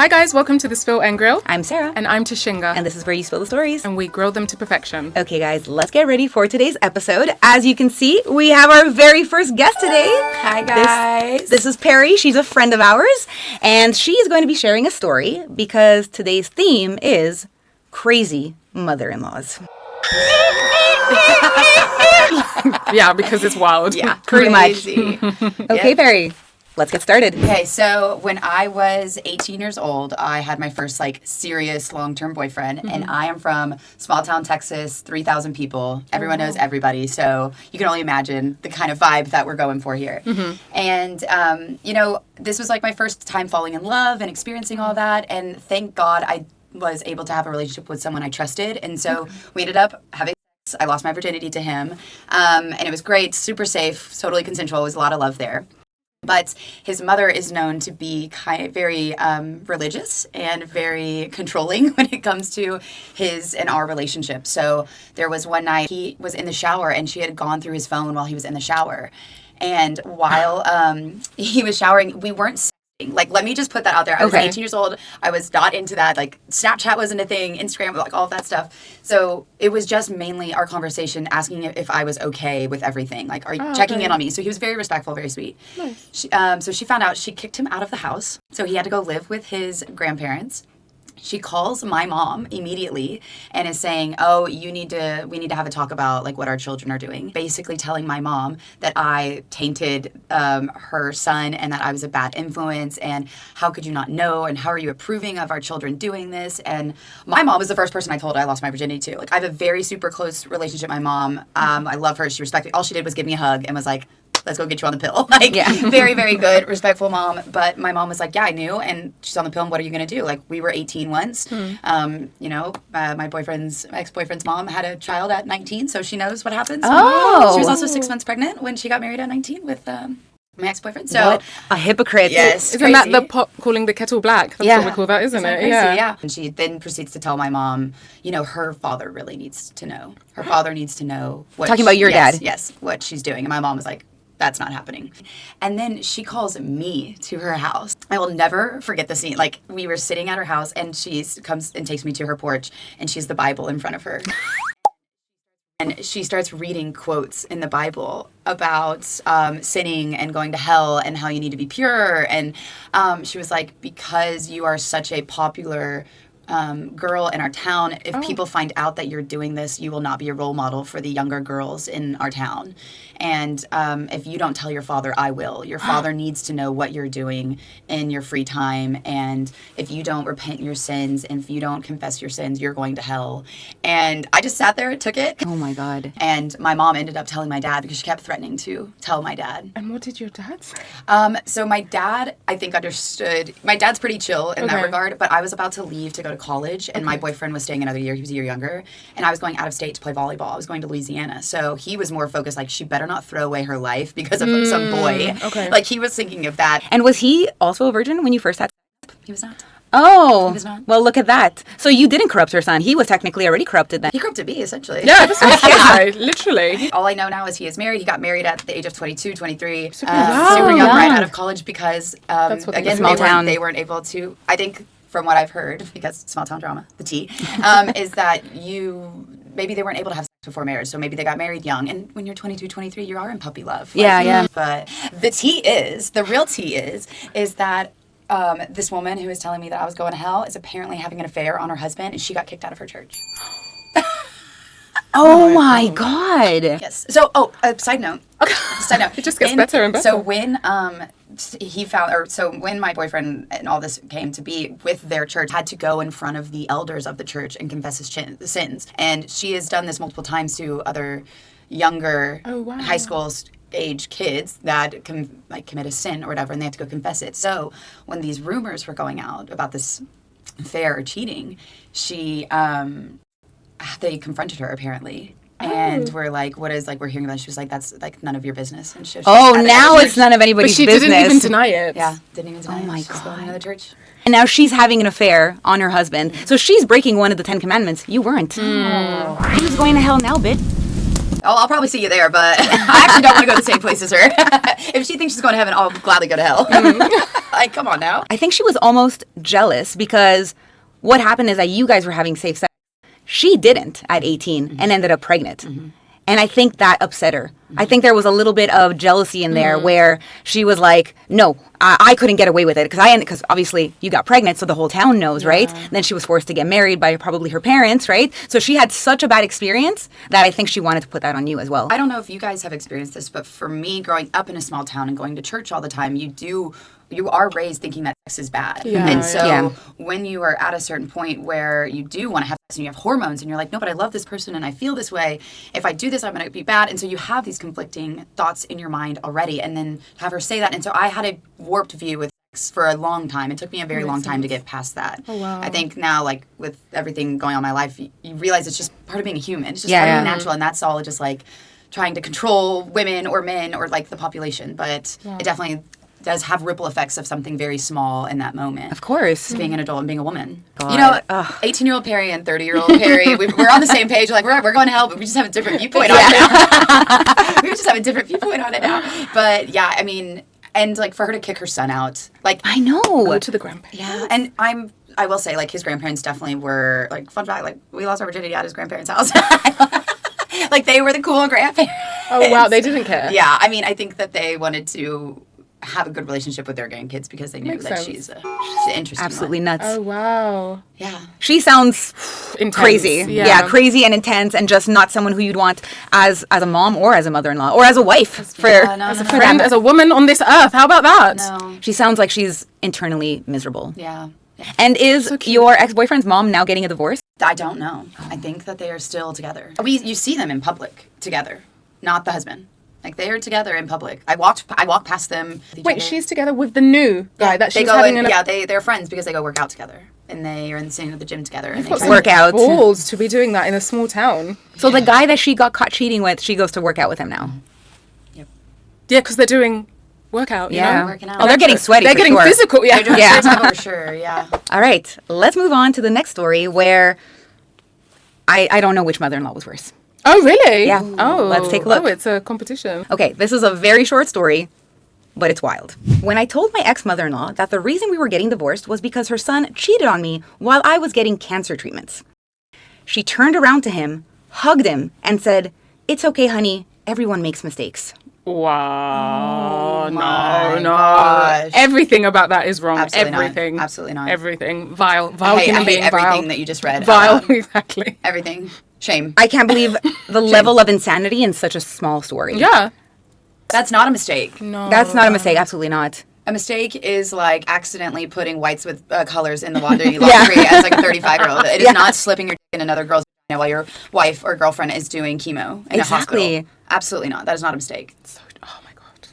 Hi guys, welcome to The Spill and Grill. I'm Sarah. And I'm Tashinga. And this is where you spill the stories. And we grill them to perfection. Okay guys, let's get ready for today's episode. As you can see, we have our very first guest today. Hi guys. This is Perry. She's a friend of ours. And she is going to be sharing a story because today's theme is crazy mother-in-laws. Yeah, because it's wild. Yeah, pretty much. Okay, Yep. Perry. Let's get started. Okay, so when I was 18 years old, I had my first serious long-term boyfriend, and I am from small town Texas, 3,000 people. Everyone knows everybody, so you can only imagine the kind of vibe that we're going for here. And this was my first time falling in love and experiencing all that, and thank God I was able to have a relationship with someone I trusted, and so we ended up having sex. I lost my virginity to him, and it was great, super safe, totally consensual. There was a lot of love there. But his mother is known to be very religious and very controlling when it comes to his and our relationship. So there was one night he was in the shower and she had gone through his phone while he was in the shower. And while he was showering, we weren't sexting. Let me just put that out there. I was 18 years old. I was not into that. Snapchat wasn't a thing, Instagram, all of that stuff. So it was just mainly our conversation asking if I was okay with everything. Are you checking in on me? So he was very respectful, very sweet. Nice. So she found out, she kicked him out of the house. So he had to go live with his grandparents. She calls my mom immediately and is saying, we need to have a talk about what our children are doing. Basically telling my mom that I tainted her son and that I was a bad influence and how could you not know and how are you approving of our children doing this? And my mom was the first person I told I lost my virginity to. I have a very super close relationship with my mom. I love her. She respects me. All she did was give me a hug and was like, let's go get you on the pill. Very, very good, respectful mom. But my mom was like, yeah, I knew. And she's on the pill. And what are you going to do? We were 18 once. My ex-boyfriend's mom had a child at 19. So she knows what happens. Oh. She was also 6 months pregnant when she got married at 19 with my ex-boyfriend. So what a hypocrite. Yes. Isn't that the pot calling the kettle black? That's what we call that, isn't it? Crazy, yeah. And she then proceeds to tell my mom, her father really needs to know. Her father needs to know what Talking about your dad. Yes, what she's doing. And my mom was like, that's not happening. And then she calls me to her house. I will never forget the scene. We were sitting at her house and she comes and takes me to her porch and she has the Bible in front of her. And she starts reading quotes in the Bible about sinning and going to hell and how you need to be pure. And she was like, because you are such a popular girl in our town, if people find out that you're doing this, you will not be a role model for the younger girls in our town. And if you don't tell your father, I will. Your father needs to know what you're doing in your free time. And if you don't repent your sins and if you don't confess your sins, you're going to hell. And I just sat there and took it. Oh my God. And my mom ended up telling my dad because she kept threatening to tell my dad. And what did your dad say? So my dad, I think, understood. My dad's pretty chill in that regard, but I was about to leave to go to college, and my boyfriend was staying another year. He was a year younger, and I was going out of state to play volleyball. I was going to Louisiana. So he was more focused, she better not throw away her life because of some boy. Okay. He was thinking of that. And was he also a virgin when you first had sex? He was not. Oh, He was not. Well, look at that. So you didn't corrupt your son. He was technically already corrupted then. He corrupted me, essentially. Yeah, that's what I was literally. All I know now is he is married. He got married at the age of 22, 23. Super young. young, right out of college because, again, small town. They weren't able to, I think, from what I've heard, because small town drama, the tea, is that maybe they weren't able to have sex before marriage, so maybe they got married young. And when you're 22, 23, you are in puppy love. Yeah. But the real tea is that this woman who was telling me that I was going to hell is apparently having an affair on her husband, and she got kicked out of her church. Oh my God. Yes. So, side note. Okay. Side note. It just gets better and better. So when when my boyfriend and all this came to be with their church, had to go in front of the elders of the church and confess his sins. And she has done this multiple times to other younger high school age kids that commit a sin or whatever, and they have to go confess it. So when these rumors were going out about this affair or cheating, they confronted her apparently. And we're like, what is, we're hearing about it. She was like, that's, none of your business. And she was now it's none of anybody's business. But she didn't even deny it. Yeah, didn't even deny it. Oh my She's going to the church. And now she's having an affair on her husband. So she's breaking one of the 10 Commandments. You weren't. Who's going to hell now, bitch? Oh, I'll probably see you there, but I actually don't want to go to the same place as her. If she thinks she's going to heaven, I'll gladly go to hell. Like, come on now. I think she was almost jealous because what happened is that you guys were having safe sex. She didn't at 18 and ended up pregnant. And I think that upset her. I think there was a little bit of jealousy in there where she was like, no, I couldn't get away with it because obviously you got pregnant, so the whole town knows, right? And then she was forced to get married by probably her parents, right? So she had such a bad experience that I think she wanted to put that on you as well. I don't know if you guys have experienced this, but for me, growing up in a small town and going to church all the time, you are raised thinking that sex is bad. Yeah. And so Yeah. when you are at a certain point where you do want to have sex and you have hormones and you're like, no, but I love this person and I feel this way. If I do this, I'm going to be bad. And so you have these conflicting thoughts in your mind already. And then have her say that. And so I had a warped view with sex for a long time. It took me a very long time to get past that. Oh, wow. I think now, like with everything going on in my life, you realize it's just part of being a human. It's just Yeah, part of yeah. being natural. And that's all just like trying to control women or men or like the population. But it definitely does have ripple effects of something very small in that moment. Of course. Just being an adult and being a woman. God. You know, Ugh. 18-year-old Perry and 30-year-old Perry, we're on the same page. We're like, we're going to hell, but we just have a different viewpoint on it now. We just have a different viewpoint on it now. But yeah, I mean, and like for her to kick her son out, like I know. Go to the grandparents. yeah, and I will say, like, his grandparents definitely were, like, fun fact, like, we lost our virginity at his grandparents' house. Like, they were the cool grandparents. Oh, wow. They didn't care. Yeah, I mean, I think that they wanted to have a good relationship with their grandkids because they knew Makes that sense. she's an interesting Absolutely one. nuts. Oh, wow. Yeah. She sounds Intense. crazy. Yeah. Crazy and intense and just not someone who you'd want as a mom or as a mother-in-law or as a wife. As a friend, as a woman on this earth. How about that? No. She sounds like she's internally miserable. Yeah. And is your ex-boyfriend's mom now getting a divorce? I don't know. I think that they are still together. You see them in public together, not the husband. Like, they are together in public. I walked past them. Wait, she's together with the new guy that they she's go having in, an they're friends because they go work out together. And they are in the same at the gym together. And they Got try some to- Workout. balls to be doing that in a small town. So the guy that she got caught cheating with, she goes to work out with him now. Yeah, because they're doing workout, you know? Working out. Oh, they're getting sweaty. They're for getting sure. physical, yeah. They're doing Yeah. storytime for sure, yeah. All right, let's move on to the next story where I don't know which mother-in-law was worse. Oh, really? Yeah. Oh, Let's take a look. Oh, it's a competition. Okay, this is a very short story, but it's wild. When I told my ex-mother-in-law that the reason we were getting divorced was because her son cheated on me while I was getting cancer treatments, she turned around to him, hugged him, and said, "It's okay, honey. Everyone makes mistakes." Wow. my no. gosh. Everything about that is wrong. Absolutely not. Everything. Absolutely not. Everything. Vile. I Vile hate human being. everything Vile. that you just read. Vile. Exactly. Everything. Shame. I can't believe the level of insanity in such a small story. Yeah. That's not a mistake. No. That's not a mistake. Absolutely not. A mistake is like accidentally putting whites with colors in the laundry as like a 35-year-old. It is not slipping your dick in another girl's vagina while your wife or girlfriend is doing chemo in a Exactly. hospital. Absolutely not. That is not a mistake. Oh my god.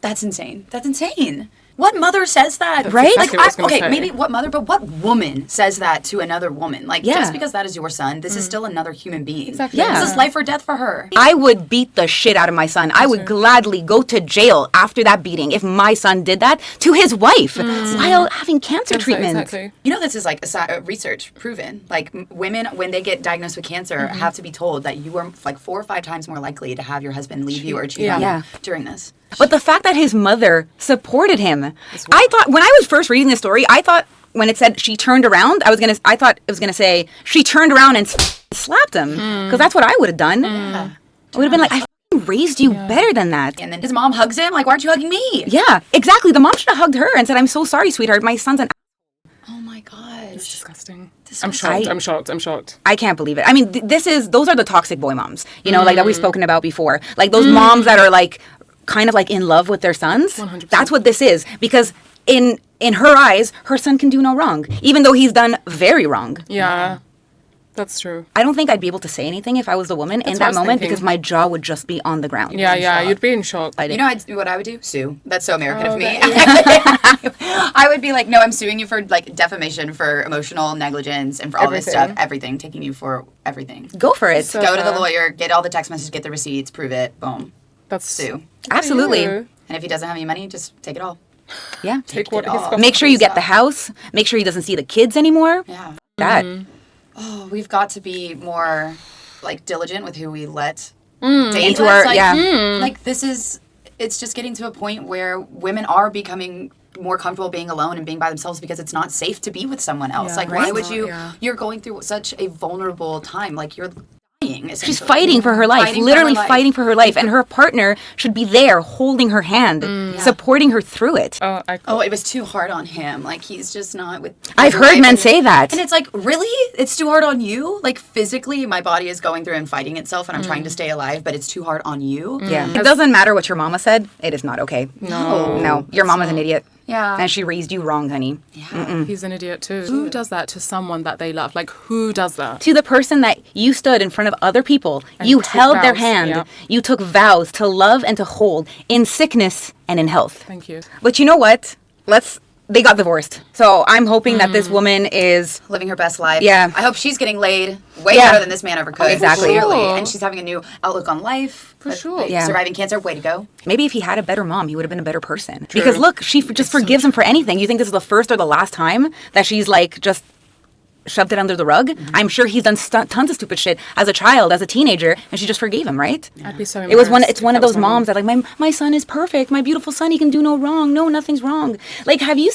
That's insane. That's insane. What mother says that? Right? exactly what I was gonna say. maybe what mother, but what woman says that to another woman? Like, Yeah. just because that is your son, this is still another human being. Exactly. Yeah. This is life or death for her. I would beat the shit out of my son. I would gladly go to jail after that beating if my son did that to his wife while having cancer treatment. Exactly. You know, this is like research proven. Like, women, when they get diagnosed with cancer, have to be told that you are like 4 or 5 times more likely to have your husband leave you or cheat on Yeah. you during this. But the fact that his mother supported him, I thought when I was first reading this story, I thought when it said she turned around, I thought it was gonna say she turned around and slapped him because that's what I would have done. I would have been like, I f***ing raised you better than that. And then his mom hugs him, like, why aren't you hugging me? Yeah, exactly. The mom should have hugged her and said, "I'm so sorry, sweetheart. My son's an." Oh my gosh. Disgusting. Disgusting. I'm shocked. I'm shocked. I can't believe it. I mean, those are the toxic boy moms, you know, like that we've spoken about before. Like those moms that are like kind of like in love with their sons. 100%. That's what this is. Because in her eyes, her son can do no wrong, even though he's done very wrong. Yeah. That's true. I don't think I'd be able to say anything if I was the woman in what I that was moment thinking. because my jaw would just be on the ground. Yeah, you'd be in shock. You know what I would do? Sue. That's so American of me. that I would be like, no, I'm suing you for like defamation, for emotional negligence, and for all this Everything. stuff. Everything. Taking you for everything. Go for it. So- Go to the lawyer, get all the text messages, get the receipts, prove it, boom. That's Sue. Absolutely. You. And if he doesn't have any money, just take it all. Yeah. Take it what he's all. got. Make sure you get the house. Make sure he doesn't see the kids anymore. Yeah. That. Oh, we've got to be more like diligent with who we let date Into less. our- Like, yeah. like this is, it's just getting to a point where women are becoming more comfortable being alone and being by themselves because it's not safe to be with someone else. Yeah, Like, why right. would you? Yeah. You're going through such a vulnerable time. Like, you're dying. She's essentially. fighting for her life, Fighting for literally her life. fighting for her life. And her partner should be there holding her hand, supporting her through it. Oh, it was too hard on him. Like, he's just not with. I've his heard wife, men and- say that. And it's like, really? It's too hard on you? Like, physically, my body is going through and fighting itself, and I'm trying to stay alive, but it's too hard on you? Yeah. It doesn't matter what your mama said. It is not okay. No. No. Your mama's an idiot. Yeah. And she raised you wrong, honey. He's an idiot too. Who does that to someone that they love? Like, who does that? To the person that you stood in front of other people, you took held their vows, hand. yeah. You took vows to love and to hold in sickness and in health. Thank you. But you know what? They got divorced. So I'm hoping that this woman is Living her best life. Yeah. I hope she's getting laid way Yeah. better than this man ever could. Exactly. Clearly. Sure. And she's having a new outlook on life. For sure. Yeah. Surviving cancer. Way to go. maybe if he had a better mom, he would have been a better person. Because look, she just forgives him for anything. You think this is the first or the last time that she's like just shoved it under the rug? I'm sure he's done tons of stupid shit as a child, as a teenager, and she just forgave him, right? I'd be so It was embarrassed it's if one of that was those my mom. moms that like my son is perfect, my beautiful son, he can do no wrong. No, nothing's wrong. Like have you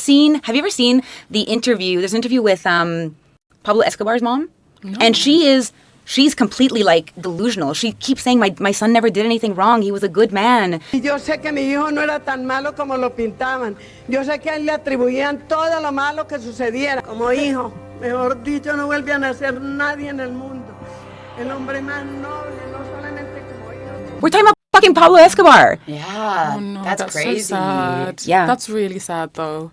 ever seen the interview? There's an interview with Pablo Escobar's mom. No. And she's completely like delusional. She keeps saying my son never did anything wrong. He was a good man. Y yo sé que mi hijo no era tan malo como lo pintaban. Yo sé que a él le atribuían todo lo malo que sucediera. Como hijo, mejor dicho, no vuelve a nacer nadie en el mundo. El hombre más noble, no solamente como hijo. We're talking about fucking Pablo Escobar. Yeah. Oh no, that's crazy. so sad. Yeah. That's really sad though.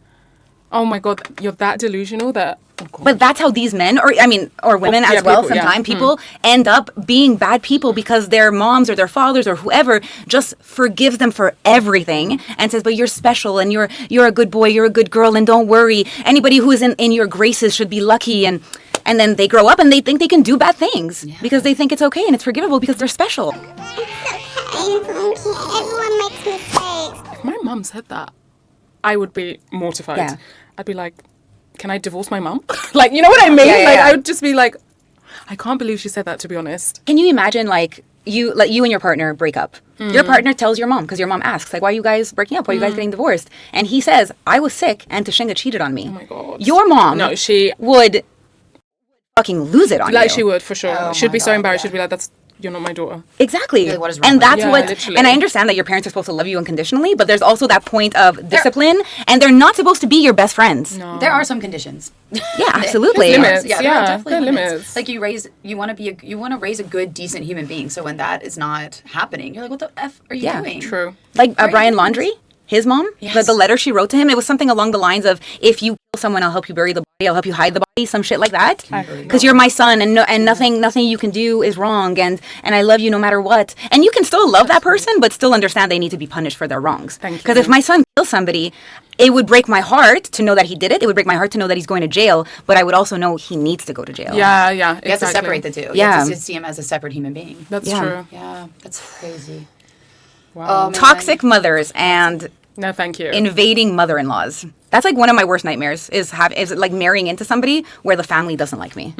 Oh my god, you're that delusional that oh god. But that's how these men, or women yeah, as well, people, yeah. sometimes people end up being bad people because their moms or their fathers or whoever just forgives them for everything and says, but you're special and you're a good boy, you're a good girl, and don't worry. Anybody who is in your graces should be lucky. And then they grow up and they think they can do bad things because they think it's okay and it's forgivable because they're special. Everyone makes mistakes. If my mum said that, I would be mortified. Yeah. I'd be like, can I divorce my mum? Like, you know what I mean? Yeah, yeah, like, yeah. I would just be like, I can't believe she said that, to be honest. Can you imagine like you and your partner break up? Your partner tells your mom because your mom asks like, why are you guys breaking up? Why are you guys getting divorced? And he says, I was sick and Tashinga cheated on me. Oh my God. Your mom No, she... would fucking lose it on you. Like, she would, for sure. Oh She'd my be so God, embarrassed. yeah. She'd be like, you're not my daughter. Exactly. Like, what is wrong and with that's you? what Yeah, literally. and I understand that your parents are supposed to love you unconditionally, but there's also that point of discipline and they're not supposed to be your best friends. No. There are some conditions. Yeah, absolutely. There's limits. Yeah, Yeah, there are definitely there are limits. limits. Like you want to raise a good, decent human being. So when that is not happening, you're like, what the f are you Yeah, doing? True. Like Right. Brian Laundrie, his mom, Yes. the letter she wrote to him, it was something along the lines of, if you kill someone, I'll help you bury the body, I'll help you hide the body, some shit like that. Because you're my son and nothing you can do is wrong and I love you no matter what. And you can still love that person, but still understand they need to be punished for their wrongs. Thank you. Because if my son kills somebody, it would break my heart to know that he did it. It would break my heart to know that he's going to jail, but I would also know he needs to go to jail. Yeah, You have to exactly. separate the two. You Yeah. have to see him as a separate human being. That's Yeah. true. Yeah, that's crazy. Wow. Toxic mothers and No, thank you. invading mother-in-laws. That's like one of my worst nightmares is like marrying into somebody where the family doesn't like me.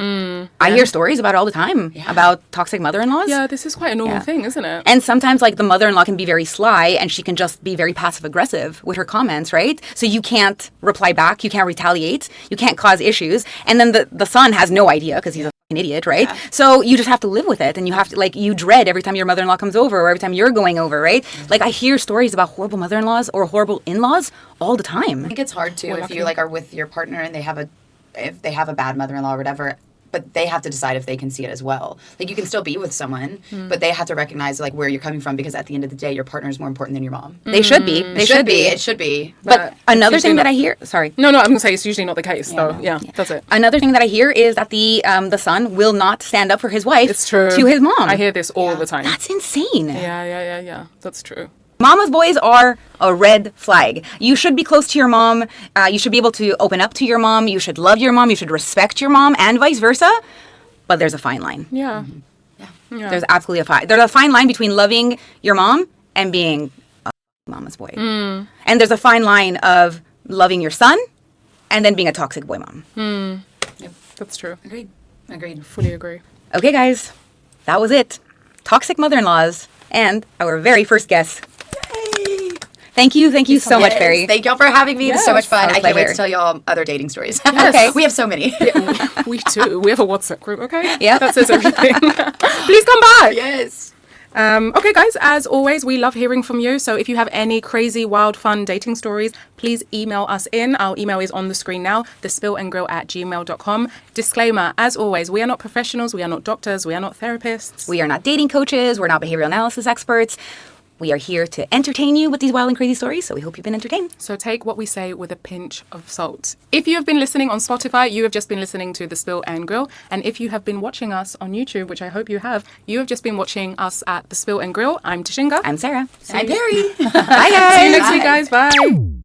I hear stories about it all the time about toxic mother-in-laws. Yeah, this is quite a normal Yeah. thing, isn't it? And sometimes like the mother-in-law can be very sly and she can just be very passive-aggressive with her comments, right? So you can't reply back, you can't retaliate, you can't cause issues. And then the son has no idea because he's a fucking idiot, right? So you just have to live with it and you have to like, you dread every time your mother-in-law comes over or every time you're going over, right? Like I hear stories about horrible mother-in-laws or horrible in-laws all the time. I think it's hard too if you like are with your partner and if they have a bad mother-in-law or whatever, but they have to decide if they can see it as well. Like you can still be with someone, but they have to recognize like where you're coming from because at the end of the day, your partner is more important than your mom. They should be. They should be. It should be. But another usually thing that not- I hear, sorry. No, I'm going to say it's usually not the case, though. Yeah, that's it. Another thing that I hear is that the son will not stand up for his wife It's true. to his mom. I hear this all the time. That's insane. Yeah. That's true. Mama's boys are a red flag. You should be close to your mom. You should be able to open up to your mom. You should love your mom. You should respect your mom and vice versa. But there's a fine line. Yeah. Yeah. There's absolutely there's a fine line between loving your mom and being a mama's boy. And there's a fine line of loving your son and then being a toxic boy mom. That's true. Agreed. Fully agree. Okay, guys, that was it. toxic mother-in-laws, and our very first guest. Thank you so much, Barry. Thank y'all for having me. This is so much fun. Our I can't wait pleasure. to tell y'all other dating stories. Okay. We have so many. We too. We have a WhatsApp group, okay? Yep. That says everything. Please come back. Yes. Okay, guys, as always, we love hearing from you. So if you have any crazy, wild, fun dating stories, please email us in. Our email is on the screen now, thespillandgrill@gmail.com. Disclaimer, as always, we are not professionals. We are not doctors. We are not therapists. We are not dating coaches. We're not behavioral analysis experts. We are here to entertain you with these wild and crazy stories, so we hope you've been entertained. So take what we say with a pinch of salt. If you have been listening on Spotify, you have just been listening to The Spill and Grill. And if you have been watching us on YouTube, which I hope you have just been watching us at The Spill and Grill. I'm Tashinga. I'm Sarah. I'm Barry. Bye, guys. See you next week, guys. Bye.